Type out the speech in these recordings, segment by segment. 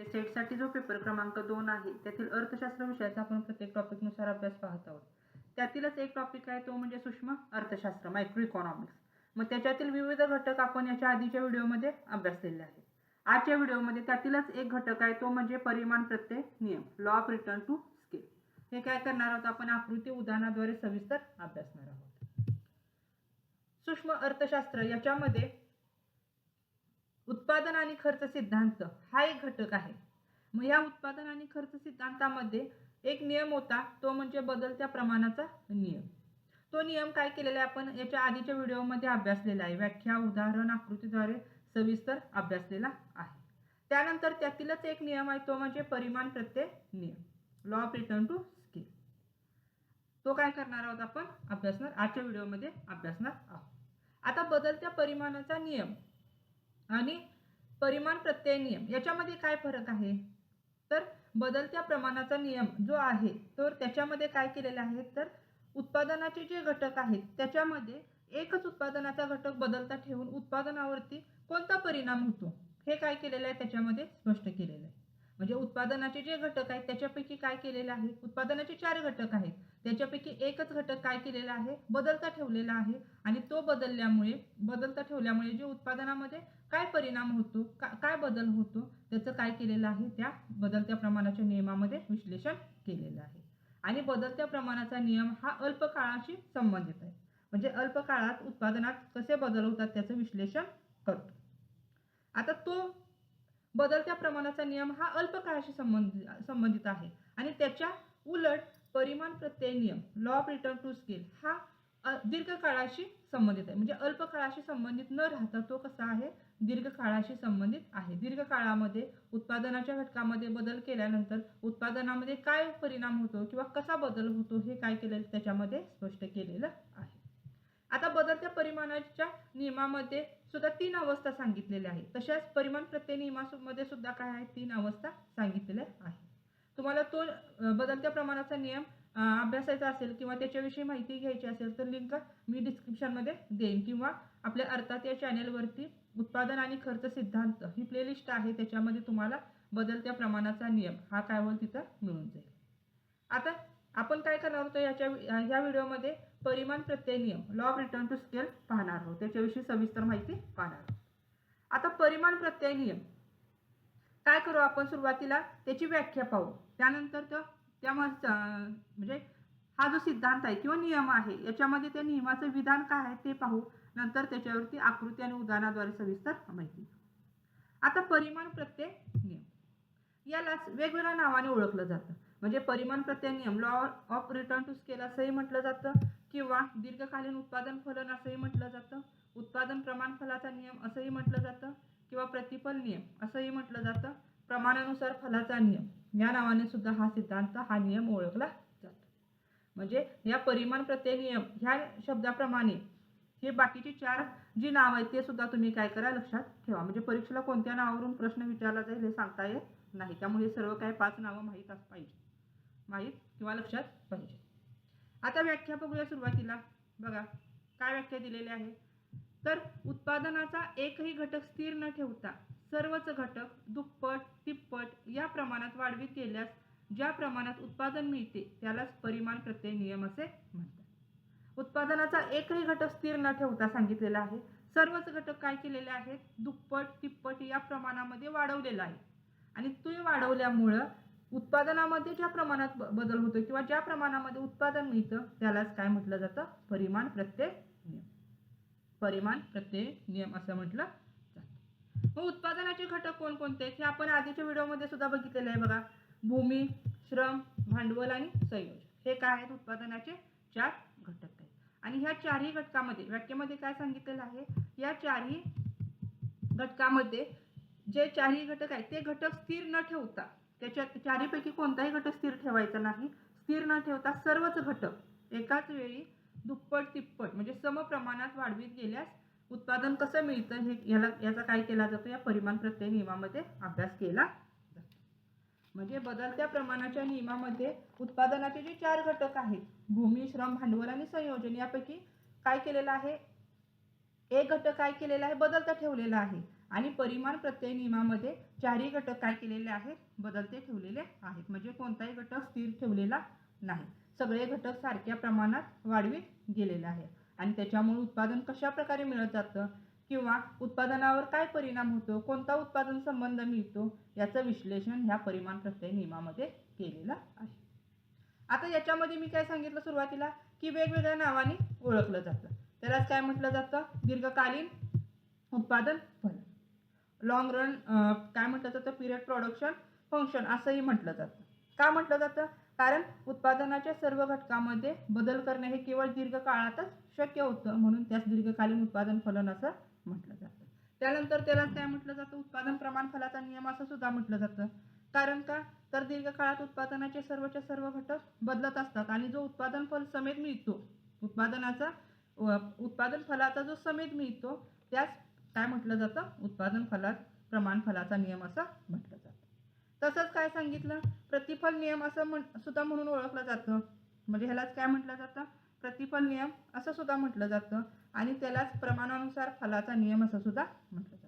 सेटसाठी जो पेपर क्रमांक 2 आहे त्यातील अर्थशास्त्र विषयाचा आपण प्रत्येक टॉपिकनुसार अभ्यास पाहत आहोत. त्यातीलच एक टॉपिक आहे तो म्हणजे सूक्ष्म अर्थशास्त्र, मायक्रो इकॉनॉमिक्स. मग त्याच्यातील विविध घटक आपण याच्या आधीच्या व्हिडिओमध्ये अभ्यासलेले आहेत. आजच्या व्हिडिओमध्ये त्यातीलच एक घटक आहे तो म्हणजे परिमाण प्रत्यय नियम, law of return to scale. हे काय करणार आहोत आपण आकृती उदाहरणाद्वारे सविस्तर अभ्यासणार आहोत. सूक्ष्म अर्थशास्त्र याच्यामध्ये उत्पादन आणि खर्च सिद्धांत हा एक घटक आहे. मग या उत्पादन आणि खर्च सिद्धांतामध्ये एक नियम होता तो म्हणजे बदलत्या प्रमाणाचा नियम. तो नियम काय केलेला आहे आपण याच्या आधीच्या व्हिडिओमध्ये अभ्यासलेला आहे. व्याख्या, उदाहरण, आकृतीद्वारे सविस्तर अभ्यासलेला आहे. त्यानंतर त्यातीलच एक नियम आहे तो म्हणजे परिमाण प्रत्यय नियम, law of return to scale. तो काय करणार आहोत आपण अभ्यासणार आजच्या व्हिडिओमध्ये अभ्यासणार आहोत. आता बदलत्या परिमाणाचा नियम आणि परिमाण प्रत्यय नियम याच्यामध्ये काय फरक आहे तर बदलत्या प्रमाणाचा नियम जो आहे तर त्याच्यामध्ये काय केलेले आहे तर उत्पादनाचे जे घटक आहेत त्याच्यामध्ये एकच उत्पादनाचा घटक बदलता ठेवून उत्पादनावरती कोणता परिणाम होतो हे काय केलेलं आहे त्याच्यामध्ये स्पष्ट केलेलं आहे. म्हणजे उत्पादनाचे जे घटक आहेत त्याच्यापैकी काय केलेलं आहे उत्पादनाचे 4 घटक आहेत त्याच्यापैकी एकच घटक काय केलेला आहे बदलता ठेवलेला आहे आणि तो बदलता ठेवल्यामुळे जे उत्पादनामध्ये काय परिणाम होतो काय बदल होतो त्याचं काय केलेलं आहे त्या बदलत्या प्रमाणाच्या नियमामध्ये विश्लेषण केलेलं आहे. आणि बदलत्या प्रमाणाचा नियम हा अल्प काळाशी संबंधित आहे. म्हणजे अल्प काळात उत्पादनात कसे बदल होतात त्याचं विश्लेषण करतो. आता तो बदलत्या प्रमाणाचा नियम हा अल्प काळाशी संबंधित आहे आणि त्याच्या उलट परिमाण प्रत्यय नियम, law of return to scale हा दीर्घ काळाशी संबंधित आहे. म्हणजे अल्प काळाशी संबंधित न राहता तो कसा आहे दीर्घ काळाशी संबंधित आहे. दीर्घ काळामध्ये उत्पादनाच्या घटकामध्ये बदल केल्यानंतर उत्पादनामध्ये काय परिणाम होतो किंवा कसा बदल होतो हे काय केलेलं त्याच्यामध्ये स्पष्ट केलेलं आहे. आता बदलत्या परिमाणाच्या नियमामध्ये सुद्धा 3 अवस्था सांगितलेल्या आहेत. तशाच परिमाण प्रत्यय नियमामध्ये सुद्धा काय आहे 3 अवस्था सांगितलेल्या आहेत. तुम्हाला तो बदलत्या प्रमाणाचा नियम अभ्यासायचा असेल किंवा त्याच्याविषयी माहिती घ्यायची असेल तर लिंक मी डिस्क्रिप्शनमध्ये देईन किंवा आपल्या अर्थात या चॅनेलवरती उत्पादन आणि खर्च सिद्धांत ही प्लेलिस्ट आहे त्याच्यामध्ये तुम्हाला बदलत्या प्रमाणाचा नियम हा काय होईल तिथं मिळून जाईल. आता आपण काय करणार आहोत ह्या व्हिडिओमध्ये परिमाण प्रत्यय नियम, law of return to scale पाहणार आहोत. त्याच्याविषयी सविस्तर माहिती पाहणार आहोत. आता परिमाण प्रत्यय नियम काय करू आपण सुरुवातीला त्याची व्याख्या पाहू. त्यानंतर म्हणजे हा जो सिद्धांत आहे किंवा नियम आहे याच्यामध्ये त्या नियमाचं विधान काय आहे ते पाहू. नंतर त्याच्यावरती आकृती आणि उदाहरणाद्वारे सविस्तर माहिती. आता परिमाण प्रत्यय नियम याला वेगवेगळ्या नावाने ओळखलं जातं. म्हणजे परिमाण प्रत्यय नियम, law of return to scale असंही म्हटलं जातं किंवा दीर्घकालीन उत्पादन फलन असंही म्हटलं जातं, उत्पादन प्रमाण फलाचा नियम असंही म्हटलं जातं किंवा प्रतिफल नियम असंही म्हटलं जातं, प्रमाणानुसार फलाचा नियम या नावाने सुद्धा हा सिद्धांत हा नियम ओळखला जातो. म्हणजे या परिमाण प्रत्यय नियम ह्या शब्दाप्रमाणे हे बाकीचे 4 जी नाव आहेत ते सुद्धा तुम्ही काय करा लक्षात ठेवा. म्हणजे परीक्षेला कोणत्या नावावरून प्रश्न विचारला जाईल हे सांगता येत नाही. त्यामुळे हे सर्व काय 5 नावं माहीत किंवा लक्षात पाहिजे. आता व्याख्या बघूया. सुरुवातीला बघा काय व्याख्या दिलेली आहे तर उत्पादनाचा एकही घटक स्थिर न ठेवता सर्वच घटक दुप्पट तिप्पट या प्रमाणात वाढवित गेल्यास ज्या प्रमाणात उत्पादन मिळते त्यालाच परिमाण प्रत्यय नियम असे म्हणतात. उत्पादनाचा एकही घटक स्थिर न ठेवता सांगितलेला आहे. सर्वच घटक काय केलेले आहेत दुप्पट तिप्पट या प्रमाणामध्ये वाढवलेला आहे आणि ते वाढवल्यामुळं उत्पादनामध्ये ज्या प्रमाणात बदल होतो किंवा ज्या प्रमाणामध्ये उत्पादन मिळतं त्यालाच काय म्हटलं जातं परिमाण प्रत्यय नियम. परिमाण प्रत्यय नियम असं म्हटलं जातं. मग उत्पादनाचे घटक कोणकोणते हे आपण आधीच्या व्हिडिओमध्ये सुद्धा बघितलेले आहे. बघा भूमी, श्रम, भांडवल आणि संयोजन हे काय आहेत उत्पादनाचे 4 घटक आहेत. आणि ह्या 4ही घटकामध्ये व्याख्येमध्ये काय सांगितलेलं आहे या 4ही घटकामध्ये जे 4ही घटक आहेत ते घटक स्थिर न ठेवता त्याच्या 4पैकी कोणताही घटक स्थिर ठेवायचा नाही. स्थिर न ठेवता सर्वच घटक एकाच वेळी दुप्पट तिप्पट म्हणजे सम प्रमाणात वाढवित गेल्यास उत्पादन कसं मिळतं हे याचा काय केला जातो या परिमाण प्रत्यय नियमामध्ये अभ्यास केला जातो. म्हणजे बदलत्या प्रमाणाच्या नियमामध्ये उत्पादनाचे जे 4 घटक आहेत भूमी, श्रम, भांडवल आणि संयोजन यापैकी काय केलेलं आहे एक घटक काय केलेला आहे बदलता ठेवलेला आहे आणि परिमाण प्रत्यय नियमामध्ये चारही घटक काय केलेले आहेत, बदलते ठेवलेले आहेत. म्हणजे कोणताही घटक स्थिर ठेवलेला नाही, सगळे घटक सारख्या प्रमाणात वाढवित गेलेले आहे. आणि त्याच्यामुळे उत्पादन कशा प्रकारे मिळत जातं किंवा उत्पादनावर काय परिणाम होतो, कोणता उत्पादन संबंध मिळतो, याचं विश्लेषण ह्या परिमाण प्रत्यय नियमामध्ये केलेलं आहे. आता याच्यामध्ये मी काय सांगितलं सुरुवातीला की वेगवेगळ्या नावाने ओळखलं जातं. त्यालाच काय म्हटलं जातं, दीर्घकालीन उत्पादन फल, लॉंग रन काय म्हटलं जातं, पिरियड प्रोडक्शन फंक्शन असंही म्हटलं जातं. का म्हटलं जातं, कारण उत्पादनाच्या सर्व घटकामध्ये बदल करणे हे केवळ दीर्घ काळातच शक्य होतं, म्हणून त्यास दीर्घकालीन उत्पादन फलन असं म्हटलं जातं. त्यानंतर त्याला काय म्हटलं जातं, उत्पादन प्रमाण फलाचा नियम असं सुद्धा म्हटलं जातं. कारण का, तर दीर्घ काळात उत्पादनाचे सर्वच्या सर्व घटक बदलत असतात आणि जो उत्पादन फल समेत मिळतो, उत्पादन फलाचा जो समेत मिळतो त्यास काय म्हटलं जातं, उत्पादन फलात प्रमाण फलाचा नियम असं म्हटलं जातं. तसंच काय सांगितलं, प्रतिफल नियम असं सुद्धा म्हणून ओळखलं जातं. म्हणजे ह्यालाच काय म्हटलं जातं, प्रतिफल नियम असं सुद्धा म्हटलं जातं आणि त्यालाच प्रमाणानुसार फलाचा नियम असं सुद्धा म्हटलं जातं.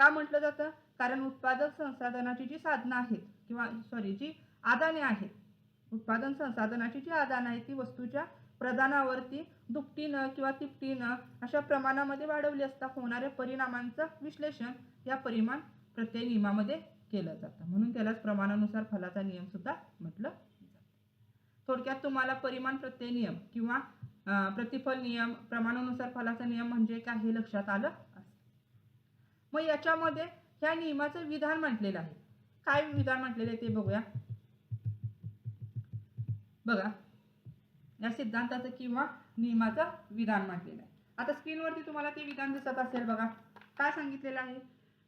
का म्हटलं जातं, कारण उत्पादक संसाधनाची जी साधनं आहेत किंवा जी आदाने आहेत, उत्पादन संसाधनाची जी आदानं आहेत ती वस्तूच्या प्रदानावरती दुपटीनं किंवा तिपटीनं अशा प्रमाणामध्ये वाढवली असता होणाऱ्या परिणामांचं विश्लेषण या परिमाण प्रत्यय नियमामध्ये केलं जातं, म्हणून त्यालाच प्रमाणानुसार फलाचा नियम सुद्धा म्हटलं जातं. थोडक्यात तुम्हाला परिमाण प्रत्यय नियम किंवा प्रतिफल नियम, प्रमाणानुसार फलाचा नियम म्हणजे काय हे लक्षात आलं असेल. मग याच्यामध्ये ह्या नियमाचं विधान म्हटलेलं आहे. काय विधान म्हटलेलं आहे ते बघूया. बघा, या सिद्धांताचं किंवा नियमाचं विधान म्हटलेलं आहे. आता स्क्रीनवरती तुम्हाला ते विधान दिसत असेल बघा. काय सांगितलेलं आहे,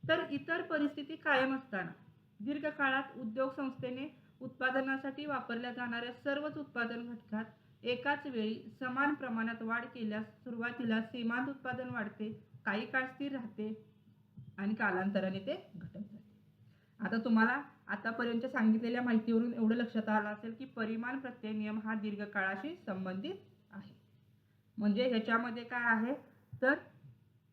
तर इतर परिस्थिती कायम असताना दीर्घकाळात उद्योग संस्थेने उत्पादनासाठी वापरल्या जाणाऱ्या सर्वच उत्पादन घटकात एकाच वेळी समान प्रमाणात वाढ केल्यास सुरुवातीला सीमांत उत्पादन वाढते, काही काळ स्थिर राहते आणि कालांतराने ते घटत जाते. आता तुम्हाला आतापर्यंत सांगितलेल्या माहितीवरून एवढं लक्षात आलं असेल की परिमाण प्रत्यय नियम हा दीर्घकाळाशी संबंधित आहे. म्हणजे ह्याच्यामध्ये काय आहे, तर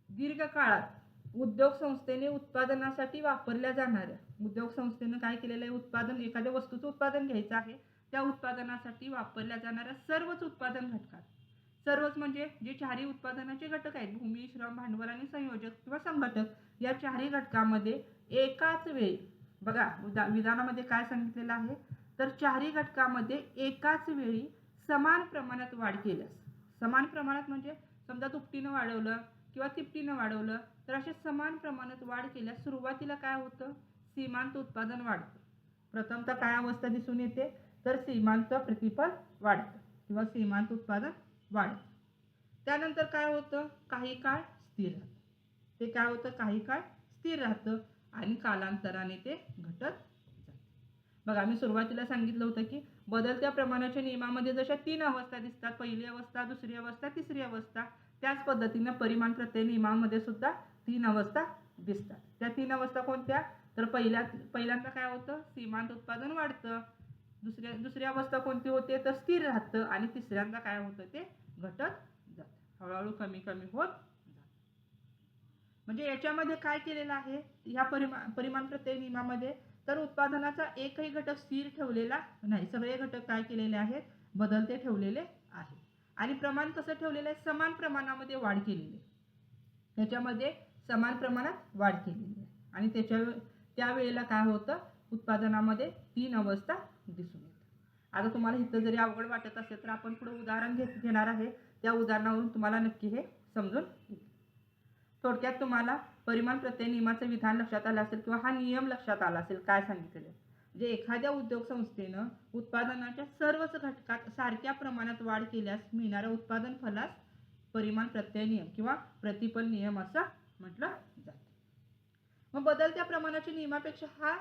दीर्घकाळात उद्योग संस्थेने उत्पादनासाठी वापरल्या जाणाऱ्या, उद्योग संस्थेने काय केलेलं आहे, उत्पादन एखाद्या वस्तूचं उत्पादन घ्यायचं आहे, त्या उत्पादनासाठी वापरल्या जाणाऱ्या सर्वच उत्पादन घटकात, सर्वच म्हणजे जे चारही उत्पादनाचे घटक आहेत, भूमी, श्रम, भांडवल आणि संयोजक किंवा संघटक, या चारही घटकामध्ये एकाच वेळी, बघा विधानामध्ये काय सांगितलेलं आहे, तर चारही घटकामध्ये एकाच वेळी समान प्रमाणात वाढ केल्यास, समान प्रमाणात म्हणजे समजा दुपटीनं वाढवलं किंवा तिपटीनं वाढवलं तर असे समान प्रमाणात वाढ केल्यास सुरुवातीला काय होतं, सीमांत उत्पादन वाढतं. प्रथमतः काय अवस्था दिसून येते, तर सीमांत प्रतिफल वाढतं किंवा सीमांत उत्पादन वाढतं. त्यानंतर काय होतं, काही काळ स्थिर राहतं. ते काय होतं, काही काळ स्थिर राहतं आणि कालांतराने ते घटत जातं. बघा, मी सुरुवातीला सांगितलं होतं की बदलत्या प्रमाणाच्या नियमामध्ये जशा 3 अवस्था दिसतात, पहिली अवस्था, दुसरी अवस्था, तिसरी अवस्था, त्याच पद्धतीने परिमाण प्रत्यय नियमामध्ये सुद्धा 3 अवस्था दिसतात. त्या 3 अवस्था कोणत्या, तर पहिल्यांदा काय होतं, सीमांत उत्पादन वाढतं, दुसरी अवस्था कोणती होते, तर स्थिर राहतं आणि तिसऱ्यांदा काय होतं, ते घटत जातं, हळूहळू कमी कमी होत जातं. म्हणजे याच्यामध्ये काय केलेलं आहे, ह्या परिमाण प्रत्यय नियमामध्ये तर उत्पादनाचा एकही घटक स्थिर ठेवलेला नाही, सगळे घटक काय केलेले आहेत, बदलते ठेवलेले आहेत. आणि प्रमाण कसं ठेवलेलं आहे, समान प्रमाणामध्ये वाढ केलेली आहे, त्याच्यामध्ये समान प्रमाणात वाढ केलेली आहे आणि त्यावेळेला काय होतं, उत्पादनामध्ये 3 अवस्था दिसून येतात. आता तुम्हाला इथं जरी अवघड वाटत असेल तर आपण पुढे उदाहरण घेणार आहे, त्या उदाहरणावरून तुम्हाला नक्की हे समजून येईल. थोडक्यात तुम्हाला परिमाण प्रत्यय नियमाचं विधान लक्षात आलं असेल किंवा हा नियम लक्षात आला असेल. काय सांगितलेलं, म्हणजे एखाद्या उद्योग संस्थेनं उत्पादनाच्या सर्वच घटकात सारख्या प्रमाणात वाढ केल्यास मिळणाऱ्या उत्पादन फलास परिमाण प्रत्यय नियम किंवा प्रतिफल नियम असं म्हटलं जातं. मग बदलत्या प्रमाणाच्या नियमापेक्षा हा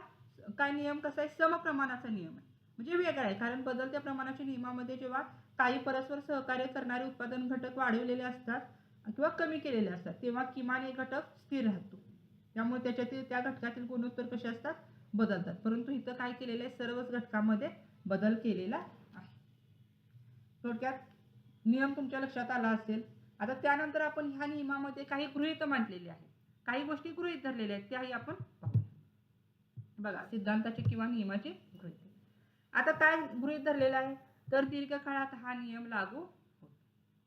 काय नियम कसा आहे, समप्रमाणाचा नियम आहे. म्हणजे वेगळा आहे, कारण बदलत्या प्रमाणाच्या नियमामध्ये जेव्हा काही परस्पर सहकार्य करणारे उत्पादन घटक वाढवलेले असतात किंवा कमी केलेले असतात तेव्हा किमान एक घटक स्थिर राहतो, त्यामुळे त्याच्यातील त्या घटकातील गुणोत्तर कसे असतात, बदलतात. परंतु इथं काय केलेलं आहे, सर्वच घटकांमध्ये बदल केलेला आहे. थोडक्यात नियम तुमच्या लक्षात आला असेल. आता त्यानंतर आपण ह्या नियमामध्ये काही गृहीत मांडलेली आहेत. काही गोष्टी गृहीत धरलेल्या आहेत त्याही आपण पाहूया. बघा सिद्धांताचे किंवा नियमाचे गृहीत. आता काय गृहीत धरलेला आहे तर दीर्घकाळात हा नियम लागू होतो.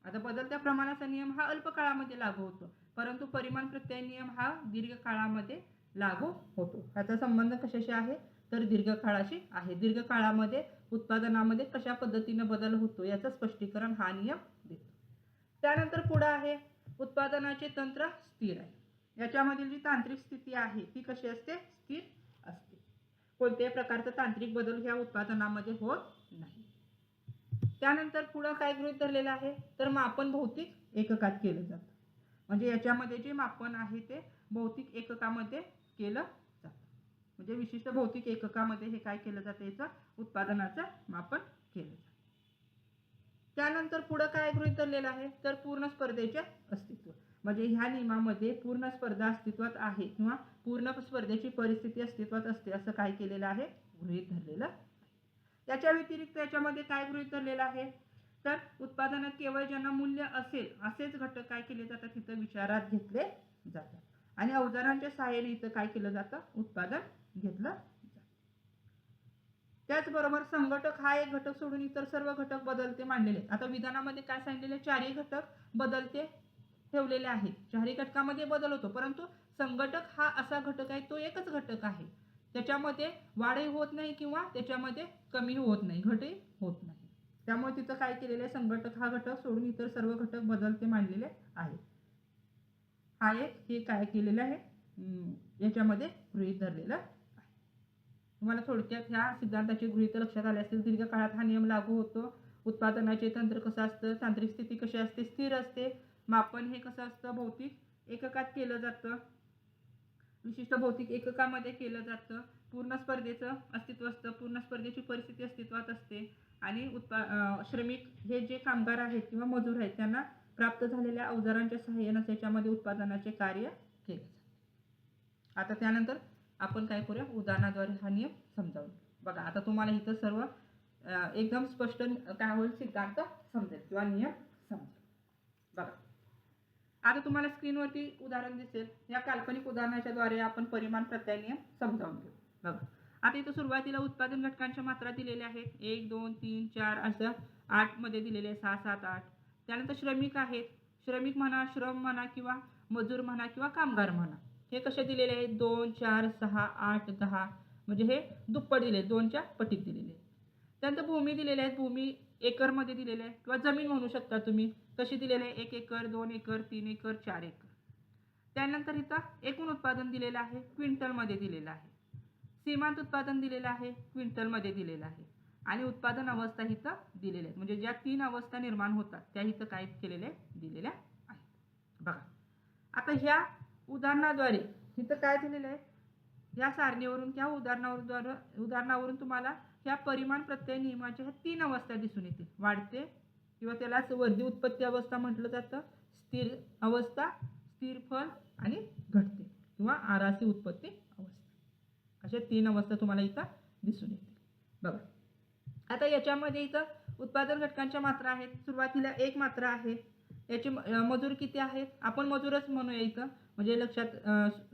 आता बदलत्या प्रमाणाचा नियम हा अल्प काळामध्ये लागू होतो, परंतु परिमाण प्रत्यय नियम हा दीर्घकाळामध्ये लागू होतो. याचा संबंध कशाशी आहे तर दीर्घकाळाशी आहे. दीर्घकाळामध्ये उत्पादनामध्ये कशा पद्धतीने बदल होतो याचं स्पष्टीकरण हा नियम देतो. त्यानंतर पुढे आहे उत्पादनाचे तंत्र स्थिर आहे. याच्यामधील जी तांत्रिक स्थिती आहे ती कशी असते स्थिर असते. कोणत्याही प्रकारचा तांत्रिक बदल ह्या उत्पादनामध्ये होत नाही. त्यानंतर पुढे काय गृहीत धरलेलं आहे तर मापन भौतिक एककात केलं जातं. म्हणजे याच्यामध्ये जे मापन आहे ते भौतिक एककामध्ये केलं जातं. म्हणजे विशिष्ट भौतिक एककामध्ये हे काय केलं जातं याचं उत्पादनाचं मापन केलं जातं. त्यानंतर पुढे काय गृहीत धरलेलं आहे तर पूर्ण स्पर्धेचे अस्तित्व. म्हणजे ह्या नियमामध्ये पूर्ण स्पर्धा अस्तित्वात आहे किंवा पूर्ण स्पर्धेची परिस्थिती अस्तित्वात असते असं काय केलेलं आहे गृहीत धरलेलं आहे. त्याच्या व्यतिरिक्त याच्यामध्ये काय गृहीत धरलेलं आहे तर उत्पादनात केवळ ज्यांना मूल्य असेल असेच घटक काय केले जातात तिथं विचारात घेतले जातात आणि अवजारांच्या सहाय्याने इथं काय केलं जातं उत्पादन घेतलं जातं. त्याचबरोबर संघटक हा एक घटक सोडून इतर सर्व घटक बदलते मांडलेले. आता विधानामध्ये काय सांगितलेले चारही घटक बदलते ठेवलेले आहेत. चारही घटकामध्ये बदल होतो, परंतु संघटक हा असा घटक आहे तो एकच घटक आहे. त्याच्यामध्ये वाढही होत नाही किंवा त्याच्यामध्ये कमी होत नाही, घटही होत नाही. त्यामुळे तिथं काय केलेलं आहे संघटक हा घटक सोडून इतर सर्व घटक बदलते मांडलेले आहेत. हा एक हे काय केलेलं आहे याच्यामध्ये गृहीत धरलेलं आहे. तुम्हाला थोडक्यात ह्या सिद्धांताचे गृहीत लक्षात आले असतील. दीर्घकाळात हा नियम लागू होतो. उत्पादनाचे तंत्र कसं असतं, तांत्रिक स्थिती कशी असते स्थिर असते. मापन हे कसं असतं भौतिक एककात केलं जातं, विशिष्ट भौतिक एककामध्ये केलं जातं. पूर्ण स्पर्धेचं अस्तित्व असतं, पूर्ण स्पर्धेची परिस्थिती अस्तित्वात असते आणि श्रमिक हे जे कामगार आहेत किंवा मजूर आहेत त्यांना प्राप्त झालेल्या अवजारांच्या सहाय्याने त्याच्यामध्ये उत्पादनाचे कार्य केले जाते. आता त्यानंतर आपण काय करूया उदाहरणाद्वारे हा नियम समजावून. बघा आता तुम्हाला इथं सर्व एकदम स्पष्ट काय होईल सिद्धांत समजेल किंवा नियम समजेल. बघा आता तुम्हाला स्क्रीनवरती उदाहरण दिसेल. या काल्पनिक उदाहरणाच्या द्वारे आपण परिमाण प्रत्यय नियम समजावून घेऊ. बघा आता इथं सुरुवातीला उत्पादन घटकांच्या मात्रा दिलेल्या आहेत 1 2 3 4 असं 8 मध्ये दिलेले 6 7 8. त्यानंतर श्रमिक आहेत. श्रमिक म्हणा श्रम म्हणा किंवा मजूर म्हणा किंवा कामगार म्हणा हे कसे दिलेले आहेत 2 4 6 8 10 म्हणजे हे दुप्पट दिले 2च्या पटीत दिलेले. त्यानंतर भूमी दिलेले आहेत. भूमी एकरमध्ये दिलेले आहे किंवा जमीन म्हणू शकता तुम्ही. कशी दिलेले आहे 1 एकर 2 एकर 3 एकर 4 एकर. त्यानंतर इथं एकूण उत्पादन दिलेलं आहे क्विंटलमध्ये दिलेलं आहे. सीमांत उत्पादन दिलेलं आहे क्विंटलमध्ये दिलेलं आहे आणि उत्पादन अवस्था इथं दिलेल्या आहेत. म्हणजे ज्या 3 अवस्था निर्माण होतात त्या इथं काय केलेल्या दिलेल्या आहेत. बघा आता ह्या उदाहरणाद्वारे इथं काय दिलेलं आहे या सारणीवरून किंवा उदाहरणावरून तुम्हाला ह्या परिमाण प्रत्यय नियमाच्या ह्या 3 अवस्था दिसून येतील. वाढते किंवा त्यालाच वर्धी उत्पत्ती अवस्था म्हटलं जातं, स्थिर अवस्था, स्थिर फल आणि घटते किंवा आरासी उत्पत्ती अवस्था. अशा 3 अवस्था तुम्हाला इथं दिसून येतील. बघा आता याच्यामध्ये इथं उत्पादन घटकांच्या मात्रा आहेत. सुरुवातीला 1 मात्रा आहे. याचे मजूर किती आहेत आपण मजूरच म्हणूया इथं म्हणजे लक्षात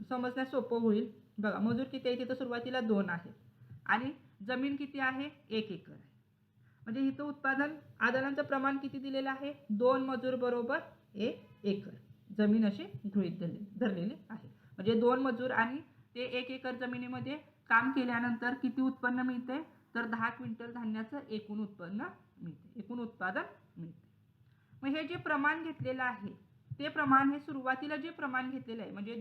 समजण्यास सोपं होईल. बघा मजूर किती आहे तिथं सुरुवातीला 2 आहेत आणि जमीन किती आहे 1 एकर आहे. म्हणजे इथं उत्पादन आदानाचं प्रमाण किती दिलेलं आहे 2 मजूर बरोबर 1 एकर जमीन अशी गृहीत धरलेली आहे. म्हणजे 2 मजूर आणि ते 1 एकर जमिनीमध्ये काम केल्यानंतर किती उत्पन्न मिळते तर 10 क्विंटल धान्याचं एकूण उत्पन्न मिळते, एकूण उत्पादन मिळते. मग हे जे प्रमाण घेतलेलं आहे ते प्रमाण हे सुरुवातीला जे प्रमाण घेतलेलं आहे म्हणजे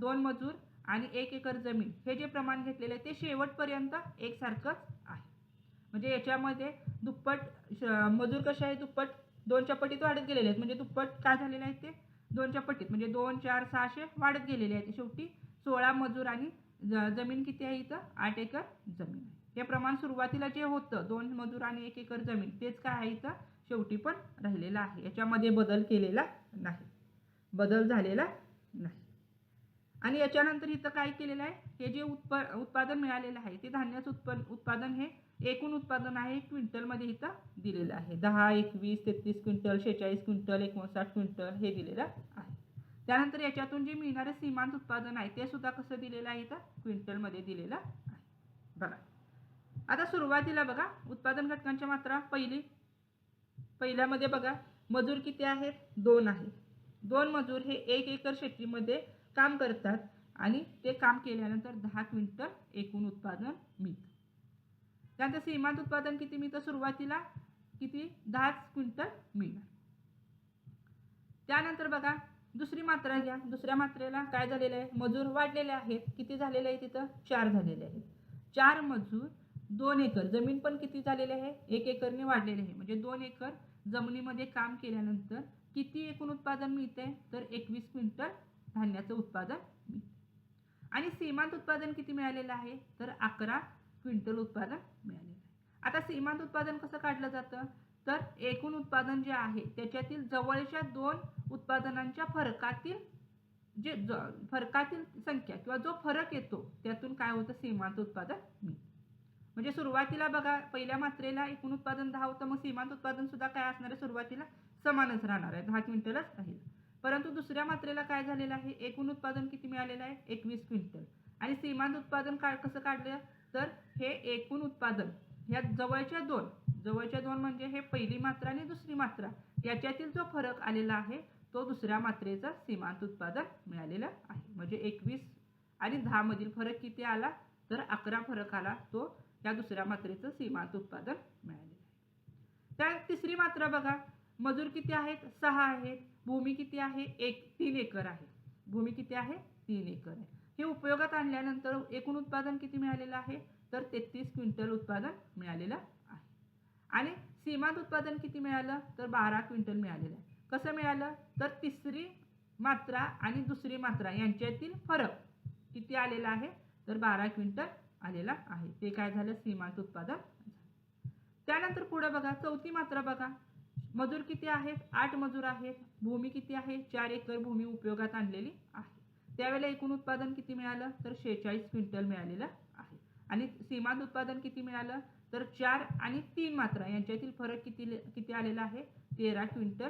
2 मजूर आणि 1 एकर जमीन हे जे प्रमाण घेतलेलं आहे ते शेवटपर्यंत एकसारखंच आहे. म्हणजे याच्यामध्ये दुप्पट मजूर कसे आहे दुप्पट 2च्या पटीत वाढत गेलेले आहेत. म्हणजे दुप्पट काय झालेले आहेत ते 2च्या पटीत म्हणजे 2 4 600 वाढत गेलेले आहेत. शेवटी 16 मजूर आणि जमीन किती आहे इथं 8 एकर जमीन आहे. हे प्रमाण सुरुवातीला जे होतं 2 मजूर आणि 1 एकर जमीन तेच काय आहे इथं शेवटी पण राहिलेलं आहे. याच्यामध्ये बदल केलेला नाही, बदल झालेला नाही. आणि याच्यानंतर इथं काय केलेलं आहे हे जे उत्पादन मिळालेलं आहे ते धान्याचं उत्पादन हे एकूण उत्पादन आहे क्विंटलमध्ये इथं दिलेलं आहे. 10 21 33 क्विंटल 46 क्विंटल 59 क्विंटल हे दिलेलं आहे. त्यानंतर याच्यातून जे मिळणारे सीमांत उत्पादन आहे ते सुद्धा कसं दिलेलं आहे इथं क्विंटलमध्ये दिलेलं आहे. बघा आता सुरुवातीला बघा उत्पादन घटकांच्या मात्रा पहिल्यामध्ये बघा मजूर किती आहेत 2 आहेत. 2 मजूर हे 1 एकर शेतीमध्ये काम करतात आणि ते काम केल्यानंतर 10 क्विंटल एकूण उत्पादन मिळतं. त्यानंतर सीमांत उत्पादन किती मिळतं सुरुवातीला किती 10 क्विंटल मिळणार. त्यानंतर बघा दुसरी मात्रा घ्या. दुसऱ्या मात्रेला काय झालेलं आहे मजूर वाढलेले आहेत. किती झालेले आहे तिथं 4 झालेले आहेत. 4 मजूर 2 एकर जमीन पण किती झालेली आहे 1 एकरने वाढलेले आहे. म्हणजे 2 एकर जमिनीमध्ये काम केल्यानंतर किती एकूण उत्पादन मिळते तर 21 क्विंटल धान्याचं उत्पादन मिळते. आणि सीमांत उत्पादन किती मिळालेलं आहे तर 11 क्विंटल उत्पादन मिळालेलं आहे. आता सीमांत उत्पादन कसं काढलं जातं तर एकूण उत्पादन जे आहे त्याच्यातील जवळच्या 2 उत्पादनांच्या फरकातील फरकातील संख्या किंवा जो फरक येतो त्यातून काय होतं सीमांत उत्पादन मिळतं. म्हणजे सुरुवातीला बघा पहिल्या मात्रेला एकूण उत्पादन 10 होतं मग सीमांत उत्पादन सुद्धा काय असणार आहे सुरुवातीला समानच राहणार आहे 10 क्विंटलच राहील. परंतु दुसऱ्या मात्रेला काय झालेलं आहे एकूण उत्पादन किती मिळालेलं आहे 21 क्विंटल आणि सीमांत उत्पादन कसं काढलं तर हे एकूण उत्पादन ह्या जवळच्या दोन म्हणजे हे पहिली मात्रा आणि दुसरी मात्रा याच्यातील जो फरक आलेला आहे तो दुसऱ्या मात्रेचा सीमांत उत्पादन मिळालेला आहे. म्हणजे 21 आणि 10 मधील फरक किती आला तर 11 फरक आला तो या दुसऱ्या मात्रेचं सीमांत उत्पादन मिळालेलं आहे. त्या तिसरी मात्रा बघा मजूर किती आहेत 6 आहेत. भूमी किती आहे 3 एकर आहे. भूमी किती आहे 3 एकर आहे. हे उपयोगात आणल्यानंतर एकूण उत्पादन किती मिळालेलं आहे तर 33 क्विंटल उत्पादन मिळालेलं आहे. आणि सीमांत उत्पादन किती मिळालं तर 12 क्विंटल मिळालेलं आहे. कसं मिळालं तर तिसरी मात्रा आणि दुसरी मात्रा यांच्यातील फरक किती आलेला आहे तर 12 क्विंटल आलेला आहे. ते काय झालं सीमांत उत्पादन. त्यानंतर पुढे बघा चौथी मात्रा बघा मजूर किती आहेत 8 मजूर आहेत. भूमी किती आहे 4 एकर भूमी उपयोगात आणलेली आहे. त्यावेळेला एकूण उत्पादन किती मिळालं तर 46 क्विंटल मिळालेलं आहे. आणि सीमांत उत्पादन किती मिळालं तर 4 आणि 3 मात्रा यांच्यातील फरक किती आलेला आहे 13 क्विंटल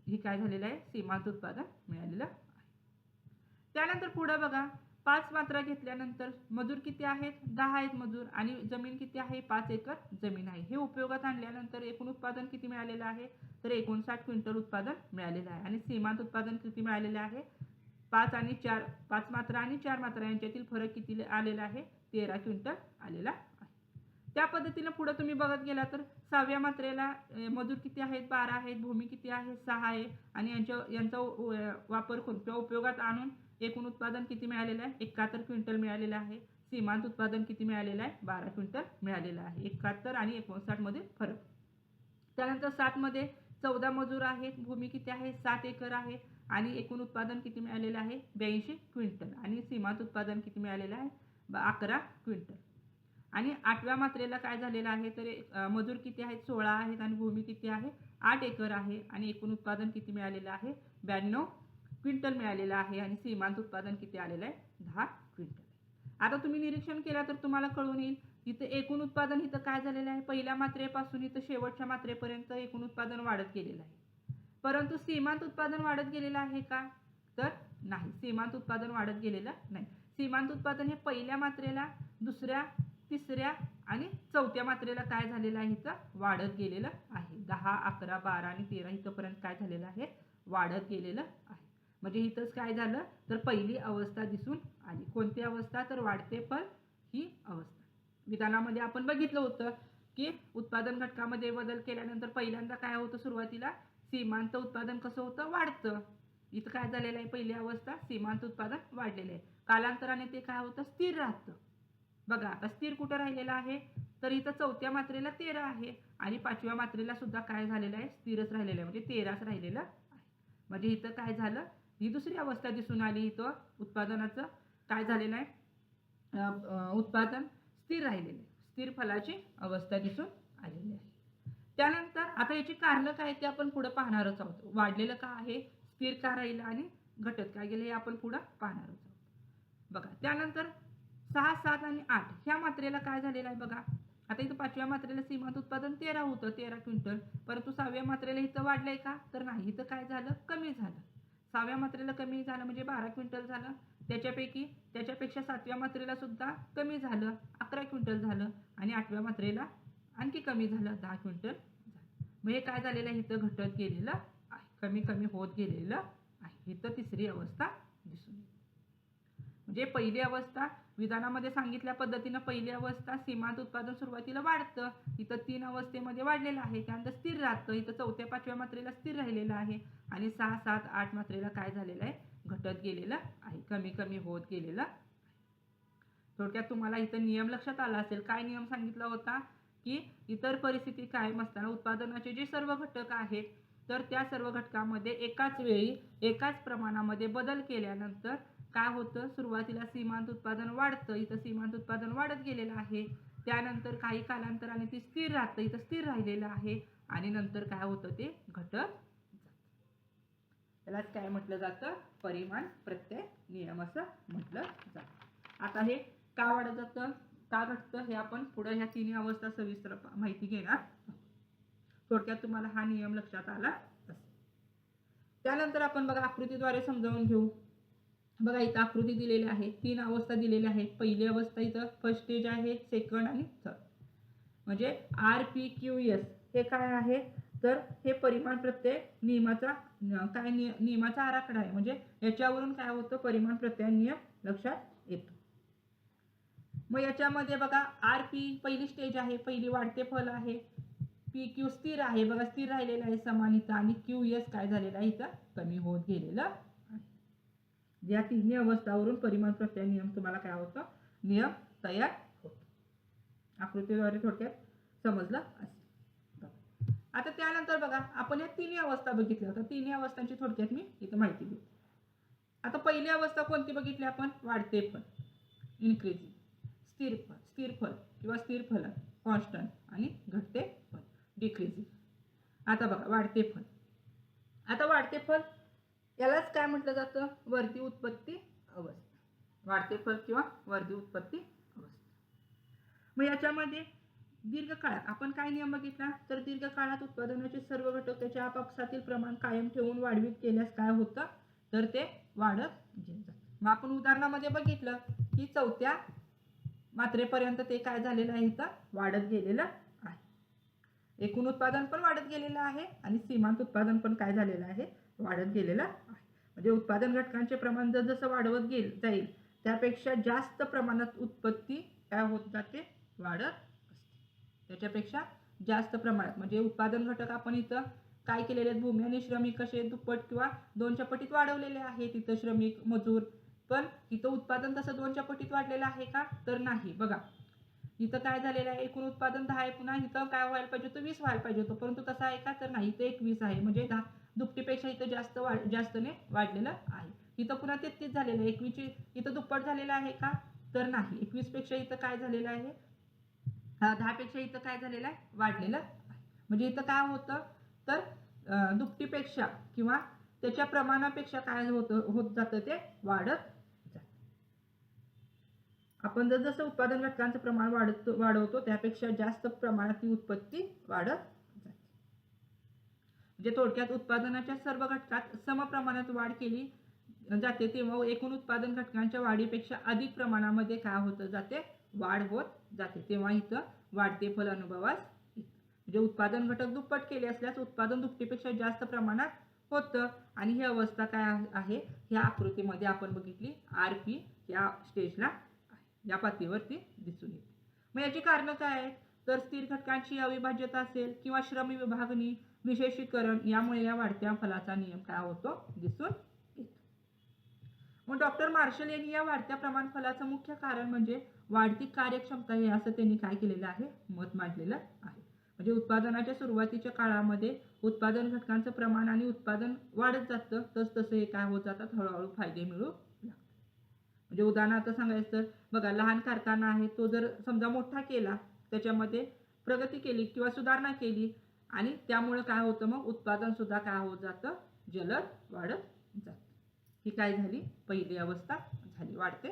हे काय झालेलं आहे सीमांत उत्पादन मिळालेलं आहे. त्यानंतर पुढे बघा 5 मात्रा घेतल्यानंतर मजूर किती आहेत 10 आहेत मजूर आणि जमीन किती आहे 5 एकर जमीन आहे. हे उपयोगात आणल्यानंतर एकूण उत्पादन किती मिळालेलं आहे तर 59 क्विंटल उत्पादन मिळालेलं आहे. आणि सीमांत उत्पादन किती मिळालेलं आहे 5 मात्रा आणि 4 मात्रा यांच्यातील फरक किती आलेला आहे 13 क्विंटल आलेला आहे. त्या पद्धतीने पुढे तुम्ही बघत गेला तर 6व्या मात्रेला मजूर किती आहेत 12 आहेत. भूमी किती आहे 6 आहे आणि यांचा वापर करून किंवा उपयोगात आणून एकूण उत्पादन किती मिळालेलं आहे 71 क्विंटल मिळालेलं आहे. सीमांत उत्पादन किती मिळालेलं आहे 12 क्विंटल मिळालेलं आहे. 71 आणि 59 मध्ये फरक. त्यानंतर 7 मध्ये 14 मजूर आहेत. भूमी किती आहे 7 एकर आहे आणि एकूण उत्पादन किती मिळालेलं आहे 82 क्विंटल आणि सीमांत उत्पादन किती मिळालेलं आहे 11 क्विंटल. आणि 8व्या मात्रेला काय झालेलं आहे तर मजूर किती आहेत 16 आहेत आणि भूमी किती आहे 8 एकर आहे आणि एकूण उत्पादन किती मिळालेलं आहे 92 क्विंटल मिळालेलं आहे आणि सीमांत उत्पादन किती आलेलं आहे 10 क्विंटल. आता तुम्ही निरीक्षण केलं तर तुम्हाला कळून येईल इथं एकूण उत्पादन इथं काय झालेलं आहे पहिल्या मात्रेपासून इथं शेवटच्या मात्रेपर्यंत एकूण उत्पादन वाढत गेलेलं आहे. परंतु सीमांत उत्पादन वाढत गेलेलं आहे का तर नाही. सीमांत उत्पादन वाढत गेलेलं नाही. सीमांत उत्पादन हे पहिल्या मात्रेला दुसऱ्या तिसऱ्या आणि चौथ्या मात्रेला काय झालेलं आहे इथं वाढत गेलेलं आहे. 10 11 12 आणि 13 इथपर्यंत काय झालेलं आहे वाढत गेलेलं आहे. म्हणजे इथंच काय झालं तर पहिली अवस्था दिसून आली. कोणती अवस्था तर वाढते फळ ही अवस्था. विधानामध्ये आपण बघितलं होतं की उत्पादन घटकामध्ये बदल केल्यानंतर पहिल्यांदा काय होतं सुरुवातीला सीमांत उत्पादन कसं होतं वाढतं. इथं काय झालेलं आहे पहिली अवस्था सीमांत उत्पादन वाढलेलं आहे. कालांतराने ते काय होतं स्थिर राहतं. बघा आता स्थिर कुठं राहिलेलं आहे तर इथं चौथ्या मात्रेला 13 आहे आणि 5व्या मात्रेला सुद्धा काय झालेलं आहे स्थिरच राहिलेलं आहे म्हणजे 13च राहिलेलं आहे. म्हणजे इथं काय झालं ही दुसरी अवस्था दिसून आली. इथं उत्पादनाचं काय झालेलं आहे उत्पादन स्थिर राहिलेलं आहे. स्थिर फलाची अवस्था दिसून आलेली आहे. त्यानंतर आता याची कारणं काय ते आपण पुढे पाहणारच आहोत. वाढलेलं का आहे स्थिर का राहिलं आणि घटत काय गेलं हे आपण पुढे पाहणारच आहोत. बघा त्यानंतर 6 7 आणि 8 ह्या मात्रेला काय झालेलं आहे बघा. आता इथं 5व्या मात्रेला सीमांत उत्पादन 13 होतं 13 क्विंटल. परंतु 6व्या मात्रेला इथं वाढलंय का तर नाही. इथं काय झालं कमी झालं. 6व्या मात्रेला कमी झालं म्हणजे 12 क्विंटल झालं. त्याच्यापेक्षा 7व्या मात्रेला सुद्धा कमी झालं, 11 क्विंटल झालं आणि 8व्या मात्रेला आणखी कमी झालं, 10 क्विंटल झालं. मग हे काय झालेलं आहे, इथं घटत गेलेलं आहे, कमी कमी होत गेलेलं आहे. इथं तिसरी अवस्था दिसून येते. म्हणजे पहिली अवस्था विधानामध्ये सांगितल्या पद्धतीनं पहिली अवस्था सीमांत उत्पादन सुरुवातीला वाढतं, इथं 3 अवस्थेमध्ये वाढलेलं आहे, त्यानंतर स्थिर राहतं, इथं 4थ्या 5व्या मात्रेला स्थिर राहिलेलं आहे आणि 6, 7, 8 मात्रेला काय झालेलं आहे, घटत गेलेलं आहे, कमी कमी होत गेलेलं आहे. थोडक्यात तुम्हाला इथं नियम लक्षात आला असेल. काय नियम सांगितला होता की इतर परिस्थिती कायम असताना उत्पादनाचे जे सर्व घटक आहेत तर त्या सर्व घटकांमध्ये एकाच वेळी एकाच प्रमाणामध्ये बदल केल्यानंतर काय होतं, सुरुवातीला सीमांत उत्पादन वाढतं, इथं सीमांत उत्पादन वाढत गेलेलं आहे, त्यानंतर काही कालांतराने ती स्थिर राहतं, इथं स्थिर राहिलेलं आहे आणि नंतर काय होतं, ते घटत जातं. त्यालाच काय म्हटलं जातं, परिमाण प्रत्यय नियम असं म्हटलं जातं. आता हे का वाढत जातं, का घटतं, हे आपण पुढे ह्या तिन्ही अवस्था सविस्तर माहिती घेणार. थोडक्यात तुम्हाला हा नियम लक्षात आला असेल. त्यानंतर आपण बघा आकृतीद्वारे समजावून घेऊ. बघा इथं आकृती दिलेली आहे, 3 अवस्था दिलेल्या आहेत. पहिली अवस्था इथं फर्स्ट स्टेज आहे, सेकंड आणि थर्ड. म्हणजे RPQS हे काय आहे, तर हे परिमाण प्रत्यय नियमाचा नियमाचा आराखडा आहे. म्हणजे याच्यावरून काय होतं, परिमाण प्रत्यय नियम लक्षात येतो. मग याच्यामध्ये बघा RP पहिली स्टेज आहे, पहिली वाढते फल आहे, PQ स्थिर आहे, बघा स्थिर राहिलेला आहे समान इथं, आणि QS काय झालेला आहे, इथं कमी होत गेलेलं आहे. या तिन्ही अवस्थावरून परिमाण प्रत्यय नियम तुम्हाला काय होतं, नियम तयार होतो. आकृतीद्वारे थोडक्यात समजलं असेल. आता त्यानंतर बघा आपण या तिन्ही अवस्था बघितल्या होत्या, तिन्ही अवस्थांची थोडक्यात मी इथं माहिती देते. आता पहिली अवस्था कोणती बघितली आपण, वाढते फल इन्क्रीजिंग, स्थिर फल किंवा स्थिर फलन कॉन्स्टंट, आणि घटते फल डिक्रीजिंग. आता बघा वाढते फल, आता वाढते फल यालाच काय म्हटलं जातं, वर्धी उत्पत्ती अवस्था, वाढते फल किंवा वर्धी उत्पत्ती अवस्था. मग याच्यामध्ये दीर्घकाळात आपण काय नियम बघितला, तर दीर्घकाळात उत्पादनाचे सर्व घटक त्याच्या आपापसातील प्रमाण कायम ठेवून वाढवित केल्यास काय होतं, तर ते वाढत जातं. मग आपण उदाहरणामध्ये बघितलं की 4थ्या मात्रेपर्यंत ते काय झालेलं आहे, इथं वाढत गेलेलं आहे. एकूण उत्पादन पण वाढत गेलेलं आहे आणि सीमांत उत्पादन पण काय झालेलं आहे, वाढत गेलेलं आहे. म्हणजे उत्पादन घटकांचे प्रमाण जसं वाढवत जाईल त्यापेक्षा जास्त प्रमाणात उत्पत्ती काय होत जाते, वाढत असते. त्याच्यापेक्षा जास्त प्रमाणात म्हणजे उत्पादन घटक आपण इथं काय केलेले आहेत, भूमी आणि श्रमिक कसे दुप्पट किंवा 2च्या पटीत वाढवलेले आहेत, तिथं श्रमिक मजूर, पण इथं उत्पादन तसं 2च्या पटीत वाढलेलं आहे का, तर नाही. बघा इथं काय झालेलं आहे, एकूण उत्पादन 10 आहे, पुन्हा इथं काय व्हायला पाहिजे होतं, 20 व्हायला पाहिजे होतं, परंतु तसं आहे का, तर नाही, इथं 21 आहे. म्हणजे दुपटीपेक्षा इथं जास्तने वाढलेलं आहे. इथं पुन्हा 33 झालेलं आहे, 21 इथं दुप्पट झालेलं आहे का, तर नाही. 21 पेक्षा इथं काय झालेलं आहे, 10 पेक्षा इथं काय झालेलं आहे, वाढलेलं आहे. म्हणजे इथं काय होतं, तर दुपटीपेक्षा किंवा त्याच्या प्रमाणापेक्षा काय होत जातं, ते वाढत जातं. आपण जसं उत्पादन घटकांचं प्रमाण वाढवतो त्यापेक्षा जास्त प्रमाणात ती उत्पत्ती वाढत जाते. म्हणजे थोडक्यात उत्पादनाच्या सर्व घटकात समप्रमाणात वाढ केली जाते तेव्हा एकूण उत्पादन घटकांच्या वाढीपेक्षा अधिक प्रमाणामध्ये काय होत जाते, वाढ होत जाते, तेव्हा इथं वाढते फल अनुभवास येतं. म्हणजे उत्पादन घटक दुप्पट केले असल्यास उत्पादन दुपटीपेक्षा जास्त प्रमाणात होतं आणि ही अवस्था काय आहे, ह्या आकृतीमध्ये आपण बघितली, RP या स्टेजला या पातळीवरती दिसून येते. मग याची कारणं काय आहेत, तर स्थिर घटकांची अविभाज्यता असेल किंवा श्रम विभागणी विशेषीकरण यामुळे या वाढत्या फलाचा नियम काय होतो, दिसून येतो. मग डॉक्टर मार्शल यांनी या वाढत्या प्रमाण फलाचं मुख्य कारण म्हणजे वाढती कार्यक्षमता हे असं त्यांनी काय केलेलं आहे, मत मांडलेलं आहे. म्हणजे उत्पादनाच्या सुरुवातीच्या काळामध्ये उत्पादन घटकांचं प्रमाण आणि उत्पादन वाढत जातं, तसतसं हे काय होत जातात, हळूहळू फायदे मिळू लागतात. म्हणजे उदाहरणार्थ सांगायचं तर बघा लहान कारखाना आहे, तो जर समजा मोठा केला, त्याच्यामध्ये प्रगती केली किंवा सुधारणा केली आणि त्यामुळे काय होतं, मग उत्पादन सुद्धा काय होत जातं, जलद वाढत जातं. ही काय झाली, पहिली अवस्था झाली, वाढते.